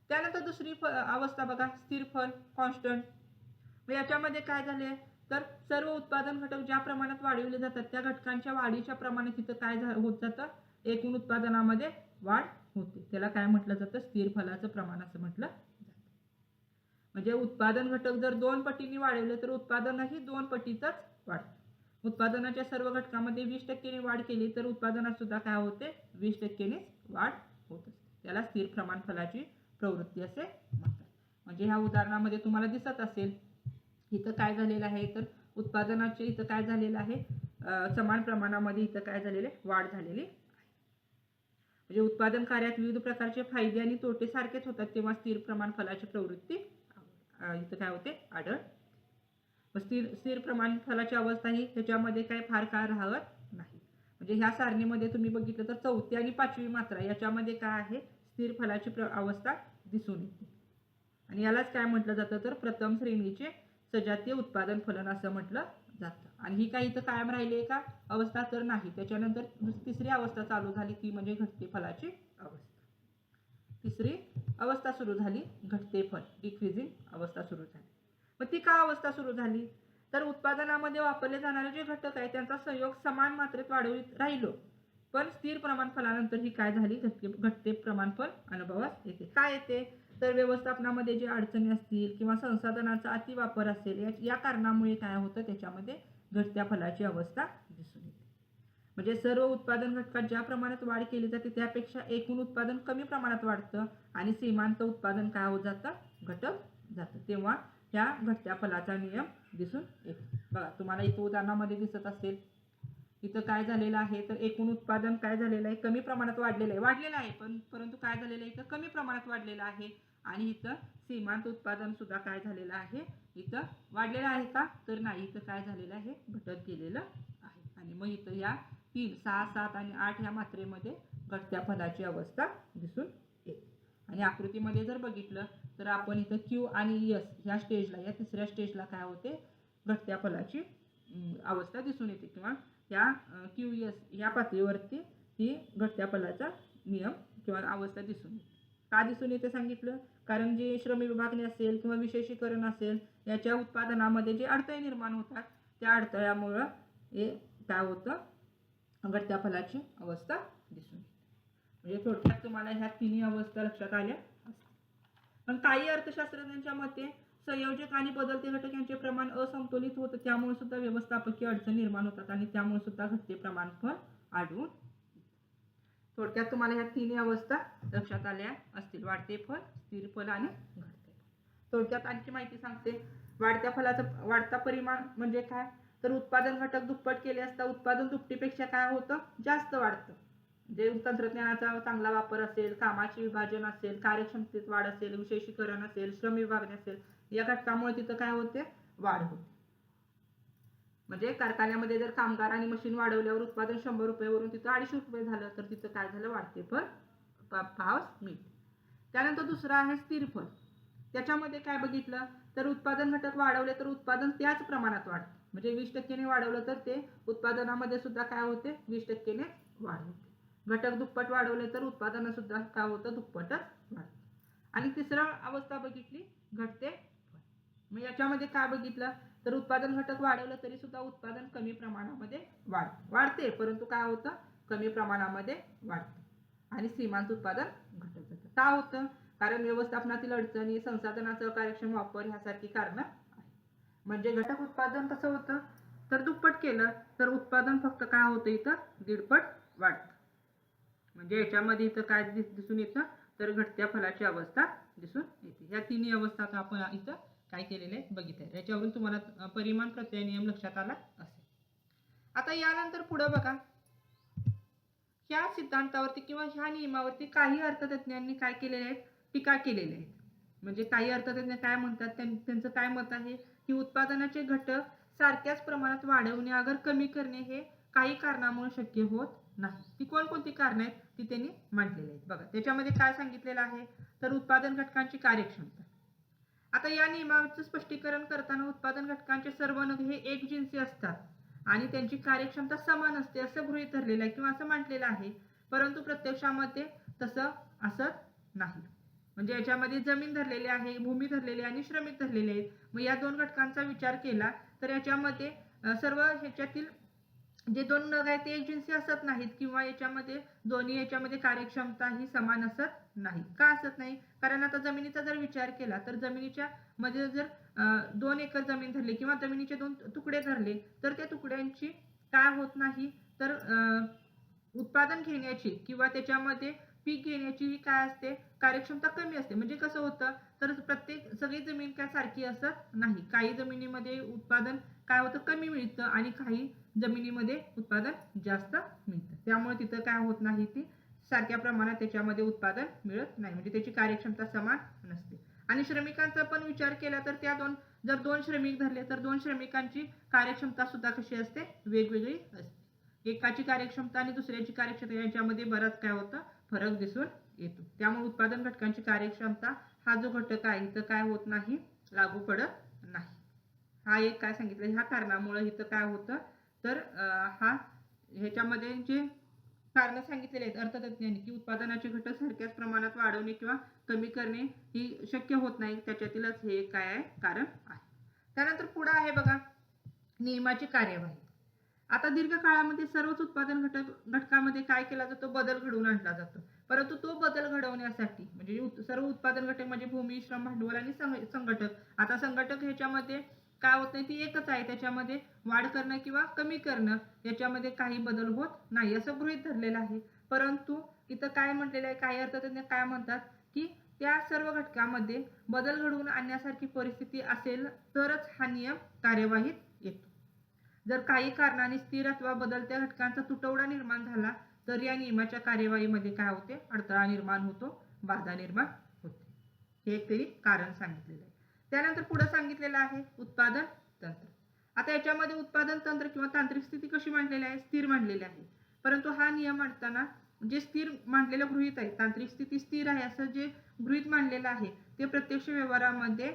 त्यानंतर दुसरी अवस्था बघा, स्थिर फल कॉन्स्टंट. याच्यामध्ये काय झाले, तर सर्व उत्पादन घटक ज्या प्रमाणात वाढवले जातात त्या घटकांच्या वाढीच्या प्रमाणात इथं काय होत जातं, एकूण उत्पादनामध्ये वाढ होते. त्याला काय म्हटलं जातं? स्थिर फलाचं प्रमाण असं म्हटलं जातं. म्हणजे उत्पादन घटक जर 2 पटीने वाढवले तर उत्पादनही 2 पटीचंच वाढतं. उत्पादनाच्या सर्व घटकांमध्ये 20% वाढ केली तर उत्पादनात सुद्धा काय होते? 20% वाढ होत असते. त्याला स्थिर प्रमाण फलाची प्रवृत्ती असे म्हणतात. म्हणजे ह्या उदाहरणामध्ये तुम्हाला दिसत असेल इथं काय झालेलं आहे, तर उत्पादनाचे इथं काय झालेलं आहे, समान प्रमाणामध्ये इथं काय झालेले वाढ झालेली आहे. म्हणजे उत्पादन कार्यात विविध प्रकारचे फायदे आणि तोटे सारखेच होतात तेव्हा स्थिर प्रमाण फलाची प्रवृत्ती इथं काय होते? आढळ. स्थिर प्रमाण फलाची अवस्था ही त्याच्यामध्ये काय फार काळ राहत नाही. म्हणजे ह्या सारणीमध्ये तुम्ही बघितलं तर 4थी आणि 5वी मात्रा याच्यामध्ये काय आहे? स्थिर फलाची अवस्था दिसून येते. आणि यालाच काय म्हटलं जातं? तर प्रथम श्रेणीचे सजातीय उत्पादन फलन असं म्हटलं जातं. आणि ही काही इथं कायम राहिली आहे का अवस्था? तर नाही. त्याच्यानंतर तिसरी अवस्था चालू झाली ती म्हणजे घटते फलाची अवस्था. तिसरी अवस्था सुरू झाली घटते फल, डिक्रीजिंग अवस्था सुरू झाली. मग ती का अवस्था सुरू झाली? तर उत्पादनामध्ये वापरले जाणारे जे घटक आहेत त्यांचा संयोग समान मात्रेत वाढवित राहिलो पण स्थिर प्रमाण फलानंतर ही काय झाली? घटते प्रमाण फल अनुभवास येते. काय येते? तर व्यवस्थापनामध्ये जे अडचणी असतील किंवा संसाधनांचा अतिवापर असेल या कारणामुळे काय होतं? त्याच्यामध्ये घटत्या फलाची अवस्था दिसून येते. म्हणजे सर्व उत्पादन घटकात ज्या प्रमाणात वाढ केली जाते त्यापेक्षा एकूण उत्पादन कमी प्रमाणात वाढतं आणि सीमांत उत्पादन काय होत जातं? घटक जातं. तेव्हा ह्या घटत्या फलाचा नियम दिसून येतो. बघा तुम्हाला इथं उदाहरणामध्ये दिसत असेल इथं काय झालेलं आहे, तर एकूण उत्पादन काय झालेलं आहे? कमी प्रमाणात वाढलेलं आहे परंतु काय झालेलं आहे? इथं कमी प्रमाणात वाढलेलं आहे. आणि इथं सीमांत उत्पादन सुद्धा काय झालेलं आहे? इथं वाढलेलं आहे का? तर नाही. इथं काय झालेलं आहे? घटत गेलेलं आहे. आणि मग इथं या 3, 6, 7 आणि 8 या मात्रेमध्ये घटत्या फलाची अवस्था दिसून येते. आणि आकृतीमध्ये जर बघितलं तर आपण इथं क्यू आणि एस ह्या स्टेजला, या तिसऱ्या स्टेजला काय होते? घटत्या फलाची अवस्था दिसून येते किंवा या क्यू एस या पातळीवरती ही घटत्या फलाचा नियम किंवा अवस्था दिसून येते. का दिसून येते सांगितलं? कारण जे श्रम विभागणी असेल किंवा विशेषीकरण असेल याच्या उत्पादनामध्ये जे अडथळे निर्माण होतात त्या अडथळ्यामुळं हे काय होतं? घटत्या फलाची अवस्था दिसून येते. म्हणजे थोडक्यात तुम्हाला ह्या तिन्ही अवस्था लक्षात आल्या असतील. पण काही अर्थशास्त्रज्ञांच्या मते संयोजक आणि बदलते घटक यांचे प्रमाण असंतुलित होतं त्यामुळे सुद्धा व्यवस्थापकीय अडचणी निर्माण होतात आणि त्यामुळे सुद्धा घटते प्रमाण फल आढळून. थोडक्यात तुम्हाला ह्या तिन्ही अवस्था लक्षात आल्या असतील. वाढते फल, स्थिर फल आणि घटते फल. थोडक्यात आणखी माहिती सांगते. वाढता परिमाण म्हणजे काय? तर उत्पादन घटक दुप्पट केले असता उत्पादन दुपटीपेक्षा काय होतं? जास्त वाढतं. जे तंत्रज्ञानाचा चांगला वापर असेल, कामाचे विभाजन असेल, कार्यक्षमतेत वाढ असेल, विशेषीकरण असेल, श्रम विभागणी असेल या घटकामुळे तिथं काय होते? वाढ होते. म्हणजे कारखान्यामध्ये जर कामगार आणि मशीन वाढवल्यावर उत्पादन 100 रुपयावरून तिथं 250 रुपये झालं तर तिथं काय झालं? वाढते फल पाहावस मिळते. त्यानंतर दुसरं आहे स्थिर फल. त्याच्यामध्ये काय बघितलं तर उत्पादन घटक वाढवले तर उत्पादन त्याच प्रमाणात वाढते. म्हणजे 20% वाढवलं तर ते उत्पादनामध्ये सुद्धा काय होते? 20% वाढ होते. घटक दुप्पट वाढवले तर उत्पादन सुद्धा काय होतं? दुप्पटच वाढतं. आणि तिसरा अवस्था बघितली घटते फल. मग याच्यामध्ये काय बघितलं तर उत्पादन घटक वाढवलं तरी सुद्धा उत्पादन कमी प्रमाणामध्ये वाढते परंतु काय होतं? कमी प्रमाणामध्ये वाढतं आणि सीमांत उत्पादन घटत जातं. का होतं? कारण व्यवस्थापनातील अडचणी, संसाधनाचा कार्यक्षम वापर ह्यासारखी कारणं आहेत. म्हणजे घटक उत्पादन कसं होतं? तर दुप्पट केलं तर उत्पादन फक्त काय होतं? इथं 1.5 वाढतं. म्हणजे याच्यामध्ये इथं काय दिसून येतं? तर घटत्या फलाची अवस्था दिसून येते. या तिन्ही अवस्था आपण इथं काय केलेले बघितले. याच्यावरून तुम्हाला परिमाण प्रत्यय नियम लक्षात आला असेल. आता यानंतर पुढे बघा ह्या सिद्धांतावरती किंवा ह्या नियमावरती काही अर्थतज्ञांनी काय केलेले आहेत? टीका केलेली आहे. म्हणजे काही अर्थतज्ञ काय म्हणतात? त्यांचं काय मत आहे की उत्पादनाचे घटक सारख्याच प्रमाणात वाढवणे अगर कमी करणे हे काही कारणामुळे शक्य होत नाही. ती कोणकोणती कारणं आहेत ती त्यांनी मांडलेली आहेत. बघा त्याच्यामध्ये काय सांगितलेलं आहे तर उत्पादन घटकांची कार्यक्षमता. आता या नियमाचं स्पष्टीकरण करताना उत्पादन घटकांचे सर्व नग हे एकजिन्सी असतात आणि त्यांची कार्यक्षमता समान असते असं गृहीत धरलेलं आहे किंवा असं म्हटलेलं आहे. परंतु प्रत्यक्षामध्ये तसं असत नाही. म्हणजे याच्यामध्ये जमीन धरलेली आहे, भूमी धरलेली आणि श्रमिक धरलेले आहेत. मग या दोन घटकांचा विचार केला तर याच्यामध्ये सर्व ह्याच्यातील जे दोन नग आहेत ते एकजिन्सी असत नाहीत किंवा याच्यामध्ये कार्यक्षमता ही समान असत नाही. का असत नाही? कारण आता जमिनीचा जर विचार केला तर जमिनीच्या मध्ये जर 2 एकर जमीन धरली किंवा जमिनीचे 2 तुकडे धरले तर त्या तुकड्यांची काय होत नाही तर उत्पादन घेण्याची किंवा त्याच्यामध्ये पीक घेण्याची ही काय असते कार्यक्षमता कमी असते. म्हणजे कसं होतं तर सगळी जमीन काय सारखी असत नाही. काही जमिनीमध्ये उत्पादन काय होतं कमी मिळतं आणि काही जमिनीमध्ये उत्पादन जास्त मिळतं. त्यामुळे तिथं काय होत नाही ती सारख्या प्रमाणात त्याच्यामध्ये उत्पादन मिळत नाही. म्हणजे त्याची कार्यक्षमता समान नसते. आणि श्रमिकांचा पण विचार केला तर जर 2 श्रमिक धरले तर 2 श्रमिकांची कार्यक्षमता सुद्धा कशी असते वेगवेगळी असते. एकाची कार्यक्षमता आणि दुसऱ्याची कार्यक्षमता यांच्यामध्ये बराच काय होतं फरक दिसून येतो. त्यामुळे उत्पादन घटकांची कार्यक्षमता हा जो घटक आहे इथं काय होत नाही लागू पडत नाही. हा एक काय सांगितलं ह्या कारणामुळे इथं काय होतं तर ह्याच्यामध्ये जे कारण सांगितलेले आहेत अर्थतज्ञांनी की उत्पादनाचे घटक सारख्याच प्रमाणात वाढवणे किंवा कमी करणे ही शक्य होत नाही. त्याच्यातीलच हे काय आहे कारण आहे. त्यानंतर पुढे आहे बघा नियमाची कार्यवाही. आता दीर्घ काळामध्ये सर्वच उत्पादन घटकामध्ये काय केला जातो बदल घडवून आणला जातो. परंतु तो बदल घडवण्यासाठी म्हणजे सर्व उत्पादन घटक म्हणजे भूमी श्रम भांडवल आणि संघटक. आता संघटक ह्याच्यामध्ये काय होत नाही ती एकच आहे. त्याच्यामध्ये वाढ करणं किंवा कमी करणं याच्यामध्ये काही बदल होत नाही असं गृहीत धरलेलं आहे. परंतु इथं काय म्हटलेलं आहे काही अर्थतज्ञ काय म्हणतात की त्या सर्व घटकामध्ये बदल घडवून आणण्यासारखी परिस्थिती असेल तरच हा नियम कार्यवाहीत येतो. जर काही कारणाने स्थिर अथवा बदलत्या घटकांचा तुटवडा निर्माण झाला तर या नियमाच्या कार्यवाहीमध्ये काय होते अडथळा निर्माण होतो बाधा निर्माण होते. हे एक तरी कारण सांगितलेलं आहे. त्यानंतर पुढे सांगितलेलं आहे उत्पादन तंत्र. आता याच्यामध्ये उत्पादन तंत्र किंवा तांत्रिक स्थिती कशी मांडलेली आहे स्थिर मांडलेली आहे. परंतु हा नियम मांडताना जे स्थिर मांडलेलं गृहीत आहे तांत्रिक स्थिती स्थिर आहे असं जे गृहीत मांडलेलं आहे ते प्रत्यक्ष व्यवहारामध्ये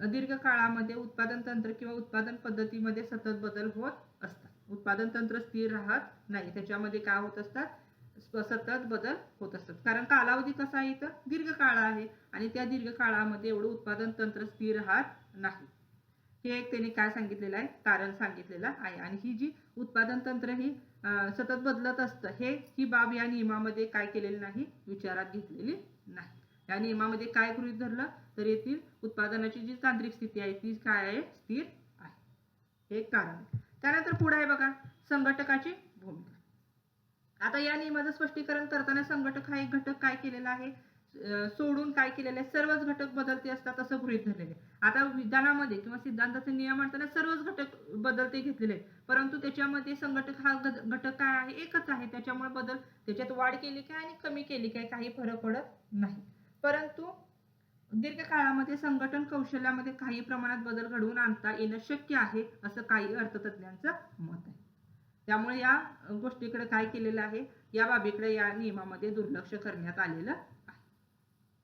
दीर्घ काळामध्ये उत्पादन तंत्र किंवा उत्पादन पद्धतीमध्ये सतत बदल होत असतात. उत्पादन तंत्र स्थिर राहत नाही. त्याच्यामध्ये काय होत असतात सतत बदल होत असतात. कारण कालावधी कसा आहे तर दीर्घ काळ आहे आणि त्या दीर्घ काळामध्ये एवढं उत्पादन तंत्र स्थिर राहत नाही. हे एक त्यांनी काय सांगितलेलं आहे कारण सांगितलेलं आहे. आणि ही जी उत्पादन तंत्र ही सतत बदलत असतं ही बाब या नियमामध्ये काय केलेली नाही विचारात घेतलेली नाही. या नियमामध्ये काय गृहीत धरलं तर येथील उत्पादनाची जी तांत्रिक स्थिती आहे ती काय आहे स्थिर आहे. हे एक कारण आहे. त्यानंतर पुढे आहे बघा संघटकाची भूमिका. आता या नियमाचं स्पष्टीकरण करताना संघटक हा एक घटक काय केलेला आहे सोडून काय केलेलं आहे सर्वच घटक बदलते असतात असं गृहीत धरलेले. आता विधानामध्ये किंवा सिद्धांताचे नियम मांडताना सर्वच घटक बदलते घेतलेले आहेत. परंतु त्याच्यामध्ये संघटक हा घटक काय आहे एकच आहे. त्याच्यामुळे त्याच्यात वाढ केली काय आणि कमी केली काय काही फरक पडत नाही. परंतु दीर्घ काळामध्ये संघटन कौशल्यामध्ये काही प्रमाणात बदल घडवून आणता येणं शक्य आहे असं काही अर्थतज्ञांचं मत आहे. त्यामुळे या गोष्टीकडे काय केलेलं आहे या बाबीकडे या नियमामध्ये दुर्लक्ष करण्यात आलेलं आहे.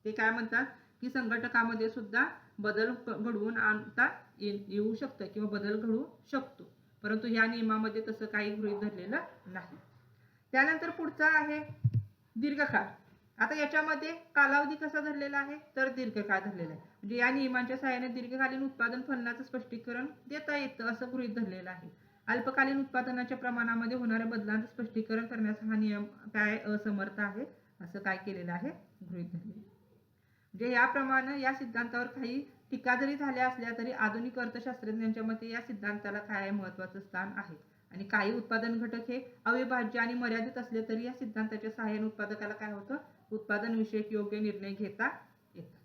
ते काय म्हणतात की संघटकामध्ये सुद्धा बदल घडवून आणता येऊ शकतं किंवा बदल घडू शकतो. परंतु या नियमामध्ये तसं काही गृहीत धरलेलं नाही. त्यानंतर पुढचा आहे दीर्घकाळ. आता याच्यामध्ये कालावधी कसा धरलेला आहे तर दीर्घकाळ धरलेला आहे. म्हणजे या नियमांच्या सहाय्याने दीर्घकालीन उत्पादन फलनाचं स्पष्टीकरण देता येतं असं गृहीत धरलेलं आहे. अल्पकालीन उत्पादनाच्या प्रमाणामध्ये होणाऱ्या बदलांचं स्पष्टीकरण करण्याचा हा नियम काय असमर्थ आहे असं काय केलेलं आहे गृहीत धरलेलं. म्हणजे याप्रमाणे या सिद्धांतावर काही टीका जरी झाल्या असल्या तरी आधुनिक अर्थशास्त्रज्ञांच्या मते या सिद्धांताला काय महत्त्वाचं स्थान आहे. आणि काही उत्पादन घटक हे अविभाज्य आणि मर्यादित असले तरी या सिद्धांताच्या सहाय्याने उत्पादकाला काय होतं उत्पादन विषयक योग्य निर्णय घेता येतात.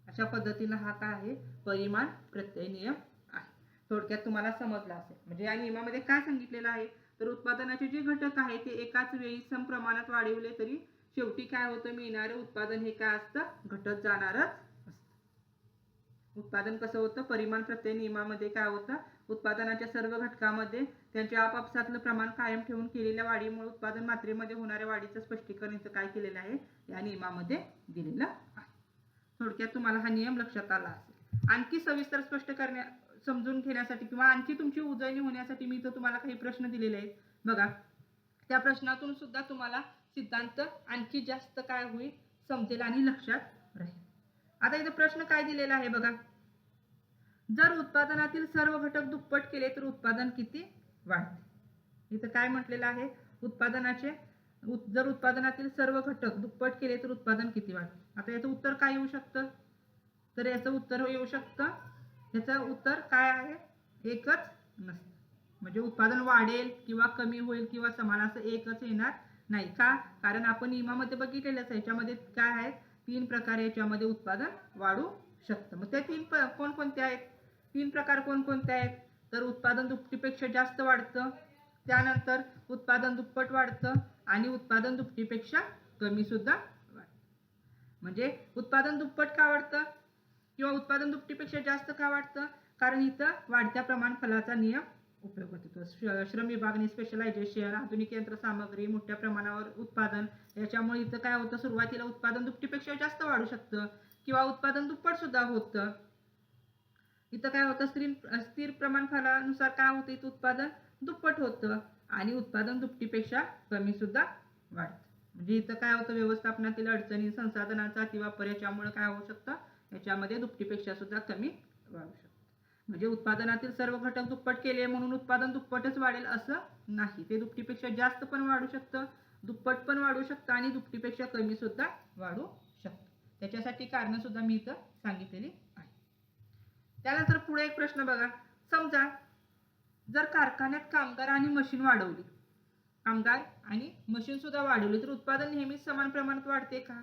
अशा पद्धतीने हा काय आहे परिमाण प्रत्यय नियम आहे. थोडक्यात तुम्हाला समजलं असेल. म्हणजे या नियमामध्ये काय सांगितलेलं आहे तर उत्पादनाचे जे घटक आहे ते एकाच वेळी सम प्रमाणात वाढवले तरी शेवटी काय होतं मिळणारे उत्पादन हे काय असतं घटत जाणारच असतं. उत्पादन कसं होतं परिमाण प्रत्यय नियमामध्ये काय होतं उत्पादनाच्या सर्व घटकामध्ये त्यांच्या आपापसातलं प्रमाण कायम ठेवून केलेल्या वाढीमुळे उत्पादन मात्रेमध्ये होणाऱ्या वाढीचं स्पष्टीकरण काय केलेलं आहे या नियमामध्ये दिलेलं आहे. थोडक्यात तुम्हाला हा नियम लक्षात आला असेल. आणखी सविस्तर समजून घेण्यासाठी किंवा आणखी तुमची उजळणी होण्यासाठी मी इथं तुम्हाला काही प्रश्न दिलेले आहेत बघा. त्या प्रश्नातून सुद्धा तुम्हाला सिद्धांत आणखी जास्त काय होईल समजेल आणि लक्षात राहील. आता इथं प्रश्न काय दिलेला आहे बघा. जर उत्पादनातील सर्व घटक दुप्पट केले तर उत्पादन किती वाढते. इथं काय म्हटलेलं आहे, उत्पादनाचे जर उत्पादनातील सर्व घटक दुप्पट केले तर उत्पादन किती वाढेल. आता याचं उत्तर काय येऊ शकतं, तर याचं उत्तर येऊ शकतं, याचं उत्तर काय आहे, एकच नसतं. म्हणजे उत्पादन वाढेल किंवा कमी होईल किंवा समान असं एकच येणार नाही. का, कारण आपण नियमामध्ये बघितलेलंच आहे, याच्यामध्ये काय आहे, 3 प्रकारे याच्यामध्ये उत्पादन वाढू शकतं. मग ते 3 कोणकोणते आहेत, 3 प्रकार कोणकोणते आहेत, तर उत्पादन दुपटीपेक्षा जास्त वाढतं, त्यानंतर उत्पादन दुप्पट वाढतं आणि उत्पादन दुपटीपेक्षा कमी सुद्धा वाढतं. म्हणजे उत्पादन दुप्पट का वाढतं किंवा उत्पादन दुपटीपेक्षा जास्त का वाढतं, कारण इथं वाढत्या प्रमाण फलाचा नियम उपयोगात येतो. श्रम विभागणी, स्पेशलायझेशन, आधुनिक यंत्रसामग्री, मोठ्या प्रमाणावर उत्पादन, याच्यामुळे इथं काय होतं, सुरुवातीला उत्पादन दुपटीपेक्षा जास्त वाढू शकतं किंवा उत्पादन दुप्पट सुद्धा होतं. इथं काय होतं, स्थिर प्रमाण फलानुसार काय होतं, इथं उत्पादन दुप्पट होतं आणि उत्पादन दुपटीपेक्षा कमी सुद्धा वाढतं. म्हणजे इथं काय होतं, व्यवस्थापनातील अडचणी, संसाधनांचा अतिवापर याच्यामुळे काय होऊ शकतं, याच्यामध्ये दुपटीपेक्षा सुद्धा कमी वाढू शकतं. म्हणजे उत्पादनातील सर्व घटक दुप्पट केले म्हणून उत्पादन दुप्पटच वाढेल असं नाही, ते दुपटीपेक्षा जास्त पण वाढू शकतं, दुप्पट पण वाढू शकतं आणि दुपटीपेक्षा कमी सुद्धा वाढू शकतं. त्याच्यासाठी कारण सुद्धा मी इथं सांगितलेली आहे. त्यानंतर पुढे एक प्रश्न बघा, समजा जर कारखान्यात कामगार आणि मशीन वाढवली, कामगार आणि मशीन सुद्धा वाढवली, तर उत्पादन नेहमी समान प्रमाणात वाढते का.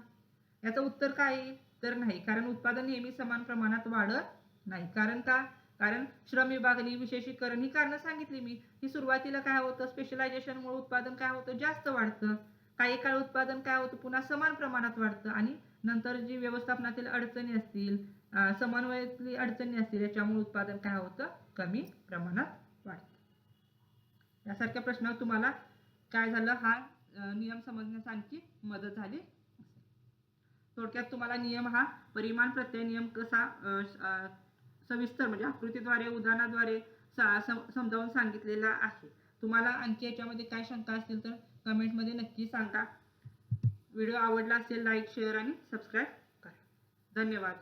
याचं उत्तर काय येईल, तर नाही, कारण उत्पादन नेहमी समान प्रमाणात वाढत नाही. कारण का, कारण श्रम विभागणी, विशेषीकरण ही कारणं सांगितली मी, की सुरुवातीला काय होतं, स्पेशलायझेशनमुळे उत्पादन काय होतं, जास्त वाढतं, काही काळ उत्पादन काय होतं, पुन्हा समान प्रमाणात वाढतं आणि नंतर जी व्यवस्थापनातील अडचणी असतील, समन्वयातली अडचणी असतील, याच्यामुळे उत्पादन काय होतं, कमी प्रमाणात वाढतं. यासारख्या प्रश्नावर तुम्हाला काय झालं, हा नियम समजण्यास आणखी मदत झाली. थोडक्यात तुम्हाला नियम हा परिमाण प्रत्यय नियम कसा सविस्तर म्हणजे आकृतीद्वारे, उदाहरणाद्वारे समजावून सांगितलेला आहे. तुम्हाला आणखी याच्यामध्ये काय शंका असतील तर कमेंटमध्ये नक्की सांगा. व्हिडिओ आवडला असेल लाईक, शेअर आणि सबस्क्राईब करा. धन्यवाद.